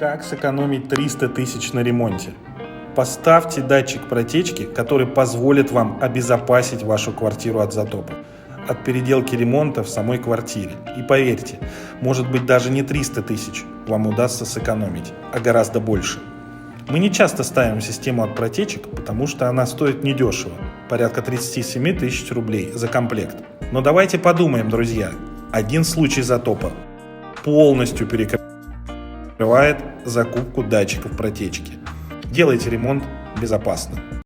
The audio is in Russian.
Как сэкономить 300 тысяч на ремонте? Поставьте датчик протечки, который позволит вам обезопасить вашу квартиру от затопа, от переделки ремонта в самой квартире. И поверьте, может быть даже не 300 тысяч вам удастся сэкономить, а гораздо больше. Мы не часто ставим систему от протечек, потому что она стоит недешево, порядка 37 тысяч рублей за комплект. Но давайте подумаем, друзья, один случай затопа полностью перекрывает закупку датчиков протечки. Делайте ремонт безопасно.